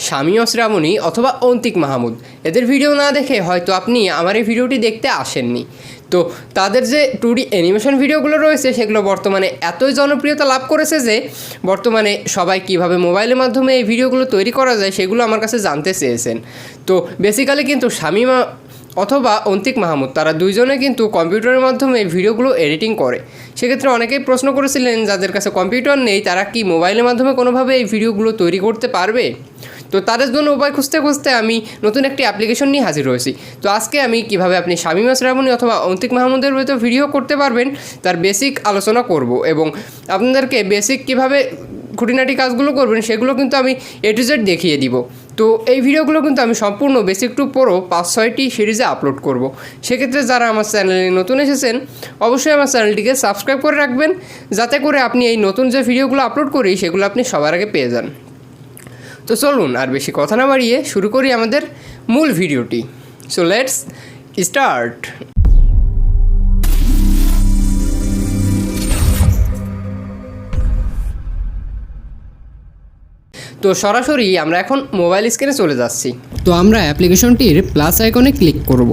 শামিমা শ্রাবণী অথবা অন্তিক মাহমুদ, এদের ভিডিও না দেখে হয়তো আপনি আমার এই ভিডিওটি দেখতে আসেননি। তো তাদের যে 2D অ্যানিমেশন ভিডিওগুলো রয়েছে সেগুলো বর্তমানে এতই জনপ্রিয়তা লাভ করেছে যে বর্তমানে সবাই কিভাবে মোবাইলের মাধ্যমে এই ভিডিওগুলো তৈরি করা যায় সেগুলো আমার কাছে জানতে চেয়েছেন। তো বেসিক্যালি কিন্তু শামিমা অথবা অন্তিক মাহমুদ তারা দুইজনে কিন্তু কম্পিউটারের মাধ্যমে ভিডিওগুলো এডিটিং করে। সেক্ষেত্রে অনেকেই প্রশ্ন করেছিলেন যাদের কাছে কম্পিউটার নেই তারা কি মোবাইলের মাধ্যমে কোনোভাবে এই ভিডিওগুলো তৈরি করতে পারবে। তো তাদের জন্য উপায় খুঁজতে খুঁজতে আমি নতুন একটি অ্যাপ্লিকেশন নিয়ে হাজির হয়েছি। তো আজকে আমি কিভাবে আপনি শামিমা শ্রাবণী অথবা অন্তিক মাহমুদের মতো ভিডিও করতে পারবেন তার বেসিক আলোচনা করব এবং আপনাদেরকে বেসিক কিভাবে খুঁটিনাটি কাজগুলো করবেন সেগুলো কিন্তু আমি A to Z দেখিয়ে দিব। তো এই ভিডিওগুলো কিন্তু আমি সম্পূর্ণ বেসিক টু পুরো 5-6টি সিরিজে আপলোড করব। সেক্ষেত্রে যারা আমার চ্যানেলে নতুন এসেছেন অবশ্যই আমার চ্যানেলটিকে সাবস্ক্রাইব করে রাখবেন, যাতে করে আপনি এই নতুন যে ভিডিওগুলো আপলোড করি সেগুলো আপনি সবার আগে পেয়ে যান। তো চলুন আর বেশি কথা না বাড়িয়ে শুরু করি আমাদের মূল ভিডিওটি। So let's start. তো সরাসরি আমরা এখন মোবাইল স্ক্রিনে চলে যাচ্ছি। তো আমরা অ্যাপ্লিকেশনটির প্লাস আইকনে ক্লিক করব।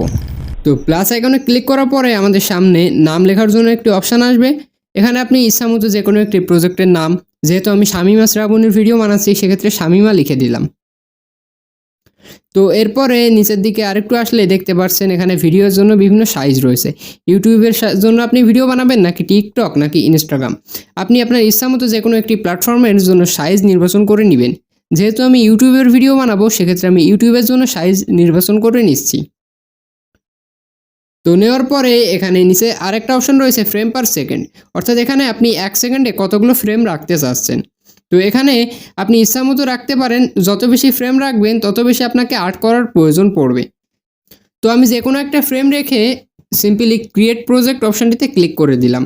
তো প্লাস আইকনে ক্লিক করার পরে আমাদের সামনে নাম লেখার জন্য একটি অপশান আসবে। এখানে আপনি ইচ্ছামতো যে কোনো একটি প্রজেক্টের নাম, যেহেতু আমি শামিমা শ্রাবণীর ভিডিও বানাচ্ছি সেক্ষেত্রে শামিমা লিখে দিলাম। তো এরপরে নিচের দিকে আরেকটু আসলে দেখতে পাচ্ছেন এখানে ভিডিওর জন্য বিভিন্ন সাইজ রয়েছে। ইউটিউবের জন্য আপনি ভিডিও বানাবেন নাকি টিকটক নাকি ইনস্টাগ্রাম, আপনি আপনার ইচ্ছামতো যে কোনো একটি প্ল্যাটফর্মের জন্য সাইজ নির্বাচন করে নেবেন। যেহেতু আমি ইউটিউবের ভিডিও বানাবো সেক্ষেত্রে আমি ইউটিউবের জন্য সাইজ নির্বাচন করে নিচ্ছি। তো নেওয়ার পরে এখানে নিচে আরেকটা অপশন রয়েছে ফ্রেম পার সেকেন্ড, অর্থাৎ এখানে আপনি 1 সেকেন্ডে কতগুলো ফ্রেম রাখতে চাচ্ছেন। তো এখানে আপনি ইচ্ছামতো রাখতে পারেন, যত বেশি ফ্রেম রাখবেন তত বেশি আপনাকে আর্ট করার প্রয়োজন পড়বে। তো আমি যে কোনো একটা ফ্রেম রেখে সিম্পলি ক্রিয়েট প্রজেক্ট অপশানটিতে ক্লিক করে দিলাম।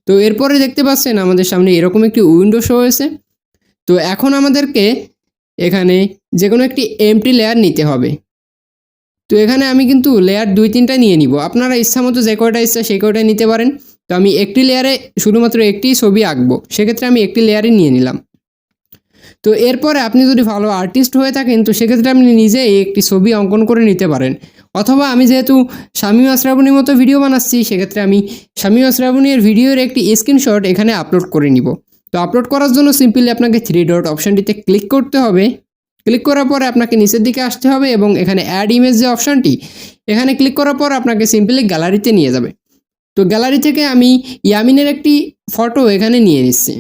তো এরপরে দেখতে পাচ্ছেন আমাদের সামনে এরকম একটি উইন্ডো শো হয়েছে। তো এখন আমাদেরকে এখানে যে কোনো একটি এমটি লেয়ার নিতে হবে। তো এখানে আমি কিন্তু লেয়ার 2-3টা নিয়ে নিব, আপনারা ইচ্ছামতো যে কয়টা ইচ্ছা সেই কয়টাই নিতে পারেন। তো আমি একটি লেয়ারে শুধুমাত্র একটি ছবি আঁকবো, সেক্ষেত্রে আমি একটি লেয়ারে নিয়ে নিলাম। তো এরপরে আপনি যদি ভালো আর্টিস্ট হয়ে থাকেন তো সেক্ষেত্রে আপনি নিজেই একটি ছবি অঙ্কন করে নিতে পারেন, অথবা আমি যেহেতু শামিমা শ্রাবণীর মতো ভিডিও বানাচ্ছি সেক্ষেত্রে আমি শামিমা শ্রাবণীর ভিডিওর একটি স্ক্রিনশট এখানে আপলোড করে নিব। তো আপলোড করার জন্য সিম্পলি আপনাকে 3 ডট অপশানটিতে ক্লিক করতে হবে। ক্লিক করার পরে আপনাকে নিচের দিকে আসতে হবে এবং এখানে অ্যাড ইমেজ যে অপশানটি এখানে ক্লিক করার পর আপনাকে সিম্পলি গ্যালারিতে নিয়ে যাবে। তো গ্যালারি থেকে আমি ইয়ামিনের একটি ফটো এখানে নিয়ে নিচ্ছি।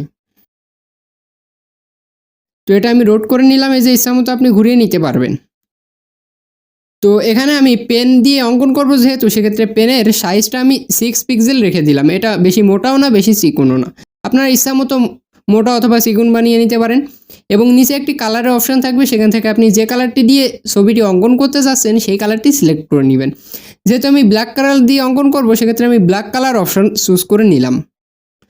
তো এটা আমি রোড করে নিলাম, এই যে ইচ্ছামতো আপনি ঘুরিয়ে নিতে পারবেন। তো এখানে আমি পেন দিয়ে অঙ্কন করব যেহেতু সেক্ষেত্রে পেনের সাইজটা আমি 6 পিক্সেল রেখে দিলাম। এটা বেশি মোটাও না বেশি চিকনও না, আপনারা ইচ্ছামতো মোটা অথবা চিকন বানিয়ে নিতে পারেন। এবং নিচে একটি কালারের অপশান থাকবে, সেখান থেকে আপনি যে কালারটি দিয়ে ছবিটি অঙ্কন করতে চাচ্ছেন সেই কালারটি সিলেক্ট করে নেবেন। যেহেতু আমি ব্ল্যাক কালার দিয়ে অঙ্কন করব সেক্ষেত্রে আমি ব্ল্যাক কালার অপশান চুজ করে নিলাম।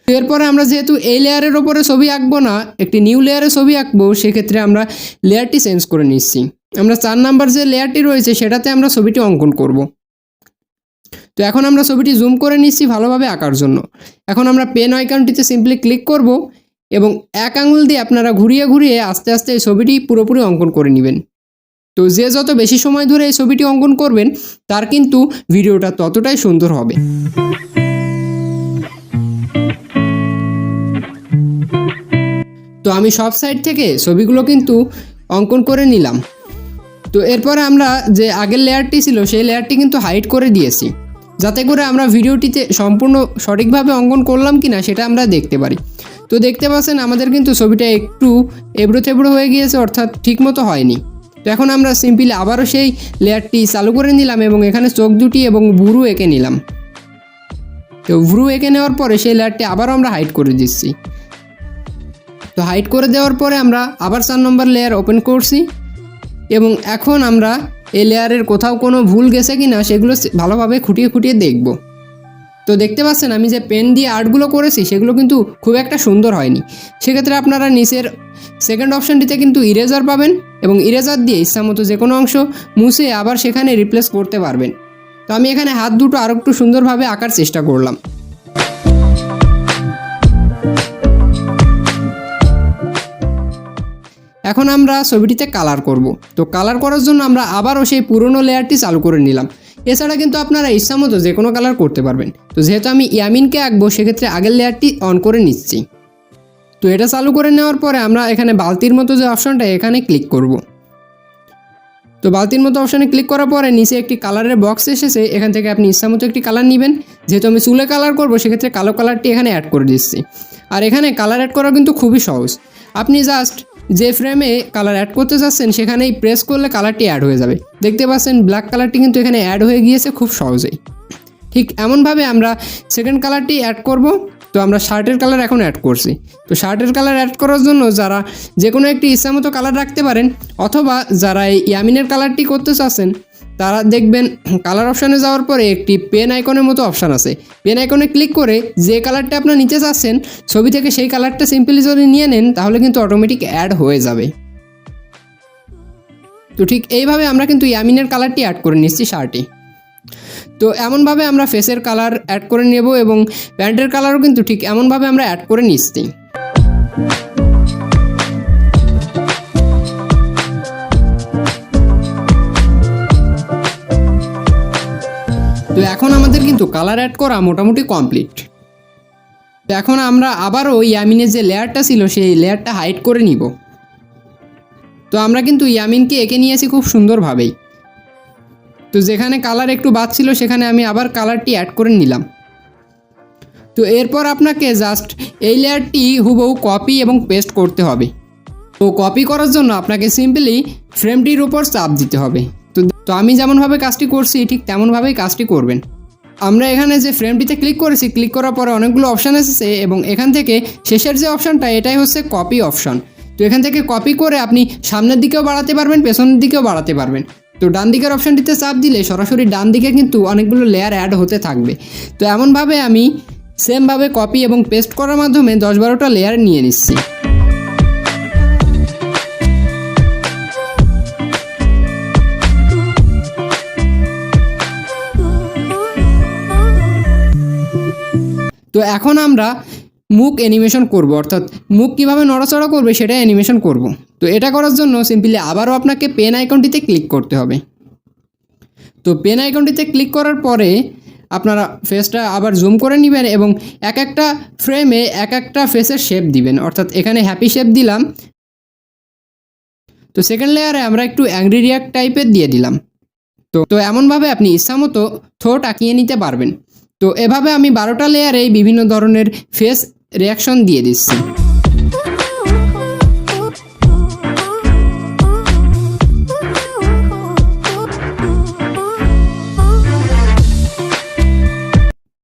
এরপরে আমরা যেহেতু এই লেয়ারের ওপরে ছবি আঁকবো না, একটি নিউ লেয়ারে ছবি আঁকবো, সেক্ষেত্রে আমরা লেয়ারটি চেঞ্জ করে নিচ্ছি। আমরা 4 নাম্বার যে লেয়ারটি রয়েছে সেটাতে আমরা ছবিটি অঙ্কন করব। তো এখন আমরা ছবিটি জুম করে নিচ্ছি ভালোভাবে আঁকার জন্য। এখন আমরা পেন আইকনটিতে সিম্পলি ক্লিক করব এবং 1 আঙুল দিয়ে আপনারা ঘুরিয়ে ঘুরিয়ে আস্তে আস্তে এই ছবিটি পুরোপুরি অঙ্কন করে নেবেন। তো যে যত বেশি সময় ধরে এই ছবিটি অঙ্কন করবেন তার কিন্তু ভিডিওটা ততটাই সুন্দর হবে। তো আমি সব সাইড থেকে ছবিগুলো কিন্তু অঙ্কন করে নিলাম। তো এরপরে আমরা যে আগের লেয়ারটি ছিল সেই লেয়ারটি কিন্তু হাইড করে দিয়েছি, যাতে করে আমরা ভিডিওটিতে সম্পূর্ণ সঠিকভাবে অঙ্কন করলাম কি না সেটা আমরা দেখতে পারি। তো দেখতে পাচ্ছেন আমাদের কিন্তু ছবিটা একটু এবড়ো থেবড়ো হয়ে গিয়েছে, অর্থাৎ ঠিকমতো হয়নি। তো এখন আমরা সিম্পলি আবারও সেই লেয়ারটি চালু করে নিলাম এবং এখানে চোখ দুটি এবং ভ্রু এঁকে নিলাম। তো ভ্রু এঁকে নেওয়ার পরে সেই লেয়ারটি আবারও আমরা হাইড করে দিচ্ছি। তো হাইড করে দেওয়ার পরে আমরা আবার 4 নম্বর লেয়ার ওপেন করছি এবং এখন আমরা এই লেয়ারের কোথাও কোনো ভুল গেছে কি না সেগুলো ভালোভাবে খুঁটিয়ে খুঁটিয়ে দেখব। তো দেখতে পাচ্ছেন আমি যে পেন দিয়ে আর্টগুলো করেছি সেগুলো কিন্তু খুব একটা সুন্দর হয়নি। সেক্ষেত্রে আপনারা নিচের সেকেন্ড অপশানটিতে কিন্তু ইরেজার পাবেন এবং ইরেজার দিয়ে ইচ্ছামতো যে কোনো অংশ মুছে আবার সেখানে রিপ্লেস করতে পারবেন। তো আমি এখানে হাত দুটো আরও একটু সুন্দরভাবে আঁকার চেষ্টা করলাম। এখন আমরা ছবিটিতে কালার করব। তো কালার করার জন্য আমরা আবারও সেই পুরনো লেয়ারটি চালু করে নিলাম। এছাড়া কিন্তু আপনারা ইচ্ছা মতো যে কোনো কালার করতে পারবেন। তো যেহেতু আমি ইয়ামিনকে আঁকবো সেক্ষেত্রে আগের লেয়ারটি অন করে নিচ্ছি। তো এটা চালু করে নেওয়ার পরে আমরা এখানে বালতির মতো যে অপশনটা এখানে ক্লিক করব। তো বালতির মতো অপশানে ক্লিক করার পরে নিচে একটি কালারের বক্স এসেছে, এখান থেকে আপনি ইচ্ছা মতো একটি কালার নেবেন। যেহেতু আমি চুলে কালার করবো সেক্ষেত্রে কালো কালারটি এখানে অ্যাড করে দিচ্ছি। আর এখানে কালার অ্যাড করা কিন্তু খুবই সহজ। আপনি জাস্ট যে ফ্রেমে কালার অ্যাড করতে চাচ্ছেন সেখানেই প্রেস করলে কালারটি অ্যাড হয়ে যাবে। দেখতে পাচ্ছেন ব্ল্যাক কালারটি কিন্তু এখানে অ্যাড হয়ে গিয়েছে খুব সহজেই। ঠিক এমনভাবে আমরা সেকেন্ড কালারটি অ্যাড করব। তো আমরা শার্টের কালার এখন অ্যাড করছি। তো শার্টের কালার অ্যাড করার জন্য যারা যে কোনো একটি ইচ্ছামতো কালার রাখতে পারেন, অথবা যারা এই ইয়ামিনের কালারটি করতে চাচ্ছেন তারা দেখবেন কালার অপশানে যাওয়ার পরে একটি পেন আইকনের মতো অপশান আছে। পেন আইকনে ক্লিক করে যে কালারটা আপনার নিতে চাচ্ছেন ছবি থেকে সেই কালারটা সিম্পলি যদি নিয়ে নেন তাহলে কিন্তু অটোমেটিক অ্যাড হয়ে যাবে। তো ঠিক এইভাবে আমরা কিন্তু ইয়ামিনের কালারটি অ্যাড করে নিচ্ছি শার্টে। তো এমনভাবে আমরা ফেসের কালার অ্যাড করে নেব এবং প্যান্টের কালারও কিন্তু ঠিক এমনভাবে আমরা অ্যাড করে নিচ্ছি। তো এখন আমাদের কিন্তু কালার অ্যাড করা মোটামুটি কমপ্লিট। তো এখন আমরা আবারও ইয়ামিনের যে লেয়ারটা ছিল সেই লেয়ারটা হাইড করে নিব। তো আমরা কিন্তু ইয়ামিনকে এঁকে নিয়েছি খুব সুন্দরভাবেই। তো যেখানে কালার একটু বাদ ছিল সেখানে আমি আবার কালারটি অ্যাড করে নিলাম। তো এরপর আপনাকে জাস্ট এই লেয়ারটি হুবহু কপি এবং পেস্ট করতে হবে। তো কপি করার জন্য আপনাকে সিম্পলি ফ্রেমটির উপর চাপ দিতে হবে। তো আমি যেমনভাবে কাজটি করছি ঠিক তেমনভাবেই কাজটি করবেন। আমরা এখানে যে ফ্রেমটিতে ক্লিক করেছি, ক্লিক করার পরে অনেকগুলো অপশান এসেছে এবং এখান থেকে শেষের যে অপশানটা এটাই হচ্ছে কপি অপশান। তো এখান থেকে কপি করে আপনি সামনের দিকেও বাড়াতে পারবেন, পেছনের দিকেও বাড়াতে পারবেন। তো ডান দিকের অপশানটিতে চাপ দিলে সরাসরি ডান দিকে কিন্তু অনেকগুলো লেয়ার অ্যাড হতে থাকবে। তো এমনভাবে আমি সেমভাবে কপি এবং পেস্ট করার মাধ্যমে 10-12টা লেয়ার নিয়ে নিচ্ছি। তো এখন আমরা মুখ অ্যানিমেশন করব, অর্থাৎ মুখ কীভাবে নড়াচড়া করবে সেটা অ্যানিমেশন করব। তো এটা করার জন্য সিম্পলি আবারও আপনাকে পেন আইকনটিতে ক্লিক করতে হবে। তো পেন আইকনটিতে ক্লিক করার পরে আপনারা ফেসটা আবার জুম করে নেবেন এবং এক একটা ফ্রেমে এক একটা ফেসের শেপ দিবেন। অর্থাৎ এখানে হ্যাপি শেপ দিলাম। তো সেকেন্ড লেয়ারে আমরা একটু অ্যাংরি রিয়াক্ট টাইপের দিয়ে দিলাম। তো এমনভাবে আপনি ইচ্ছামতো থ্রোট আঁকিয়ে নিতে পারবেন। তো এভাবে আমি 12টা লেয়ারে বিভিন্ন ধরনের ফেস রিয়াকশন দিয়ে দিচ্ছি।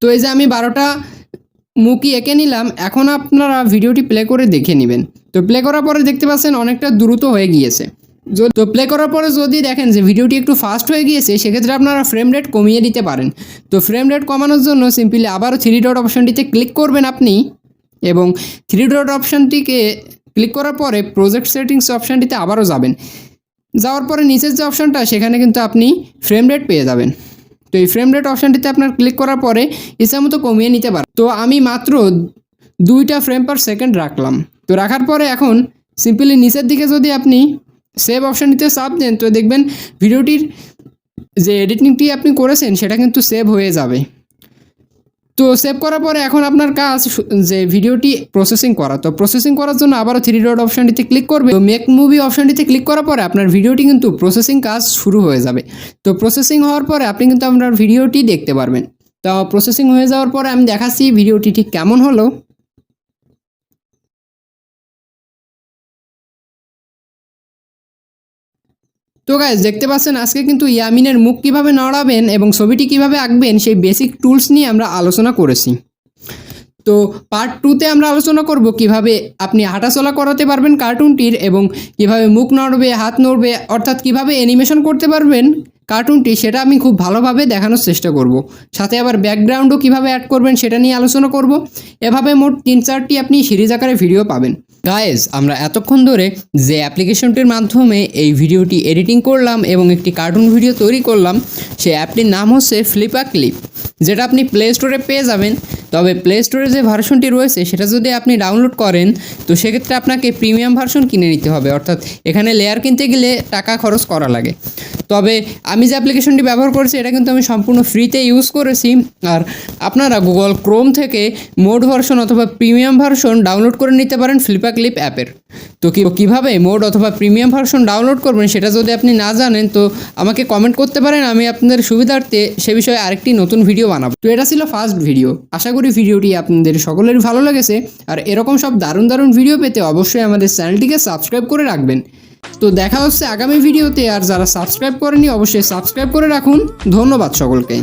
তো এই যে আমি 12টা মুখই এঁকে নিলাম। এখন আপনারা ভিডিওটি প্লে করে দেখে নেবেন। তো প্লে করার পরে দেখতে পাচ্ছেন অনেকটা দ্রুত হয়ে গিয়েছে। তো প্লে করার পরে যদি দেখেন যে ভিডিওটি একটু ফাস্ট হয়ে গিয়েছে সেক্ষেত্রে আপনারা ফ্রেম রেট কমিয়ে দিতে পারেন। তো ফ্রেম রেট কমানোর জন্য সিম্পলি আবারও 3 ডট অপশানটিতে ক্লিক করবেন আপনি এবং 3 ডট অপশানটিকে ক্লিক করার পরে প্রজেক্ট সেটিংস অপশানটিতে আবারও যাবেন। যাওয়ার পরে নিচের যে অপশানটা সেখানে কিন্তু আপনি ফ্রেম রেট পেয়ে যাবেন। তো এই ফ্রেম রেট অপশানটিতে আপনার ক্লিক করার পরে ইচ্ছামতো কমিয়ে নিতে পারেন। তো আমি মাত্র 2টা ফ্রেম পার সেকেন্ড রাখলাম। তো রাখার পরে এখন সিম্পলি নিচের দিকে যদি আপনি সেভ অপশানটিতে চাপ দেন তো দেখবেন ভিডিওটির যে এডিটিংটি আপনি করেছেন সেটা কিন্তু সেভ হয়ে যাবে। তো সেভ করার পরে এখন আপনার কাজ যে ভিডিওটি প্রসেসিং করা। তো প্রসেসিং করার জন্য আবারও 3 ডট অপশানটিতে ক্লিক করবে। তো মেক মুভি অপশানটিতে ক্লিক করার পরে আপনার ভিডিওটি কিন্তু প্রসেসিং কাজ শুরু হয়ে যাবে। তো প্রসেসিং হওয়ার পরে আপনি কিন্তু আপনার ভিডিওটি দেখতে পারবেন। তো প্রসেসিং হয়ে যাওয়ার পরে আমি দেখাচ্ছি ভিডিওটি ঠিক কেমন হলো। তো গাইস দেখতে পাচ্ছেন আজকে কিন্তু ইয়ামিনের মুখ কীভাবে নড়াবেন এবং ছবিটি কীভাবে আঁকবেন সেই বেসিক টুলস নিয়ে আমরা আলোচনা করেছি। তো পার্ট 2তে আমরা আলোচনা করব কিভাবে আপনি হাঁটাচলা করাতে পারবেন কার্টুনটির এবং কিভাবে মুখ নড়বে, হাত নড়বে, অর্থাৎ কিভাবে অ্যানিমেশন করতে পারবেন কার্টুনটি সেটা আমি খুব ভালোভাবে দেখানোর চেষ্টা করব। সাথে আবার ব্যাকগ্রাউন্ডও কিভাবে অ্যাড করবেন সেটা নিয়ে আলোচনা করব। এভাবে মোট 3-4টি আপনি সিরিজ আকারে ভিডিও পাবেন। গাইস আমরা এতক্ষণ ধরে যে অ্যাপ্লিকেশনটির মাধ্যমে এই ভিডিওটি এডিটিং করলাম এবং একটি কার্টুন ভিডিও তৈরি করলাম সেই অ্যাপটির নাম হচ্ছে ফ্লিপা ক্লিপ। যেটা আপনি প্লে স্টোরে পেয়ে যাবেন। তবে প্লে স্টোরে যে ভার্সনটি রয়েছে সেটা যদি আপনি ডাউনলোড করেন তো সেক্ষেত্রে আপনাকে প্রিমিয়াম ভার্সন কিনে নিতে হবে, অর্থাৎ এখানে লেয়ার কিনতে গেলে টাকা খরচ করা লাগে। তবে আমি যে অ্যাপ্লিকেশনটি ব্যবহার করেছি এটা কিন্তু আমি সম্পূর্ণ ফ্রিতে ইউজ করেছি। আর আপনারা গুগল ক্রোম থেকে মোড ভার্সন অথবা প্রিমিয়াম ভার্সন ডাউনলোড করে নিতে পারেন ফ্লিপা ক্লিপ অ্যাপের। তো কীভাবে মোড অথবা প্রিমিয়াম ভার্সন ডাউনলোড করবেন সেটা যদি আপনি না জানেন তো আমাকে কমেন্ট করতে পারেন, আমি আপনাদের সুবিধার্থে সে বিষয়ে আরেকটি নতুন ভিডিও বানাবো। তো এটা ছিল ফার্স্ট ভিডিও, আশা করি ভিডিওটি আপনাদের সকলেরই ভালো লেগেছে। আর এরকম সব দারুণ দারুণ ভিডিও পেতে অবশ্যই আমাদের চ্যানেলটিকে সাবস্ক্রাইব করে রাখবেন। তো দেখা হচ্ছে আগামী ভিডিওতে। আর যারা সাবস্ক্রাইব করেনি অবশ্যই সাবস্ক্রাইব করে রাখুন। ধন্যবাদ সকলকে।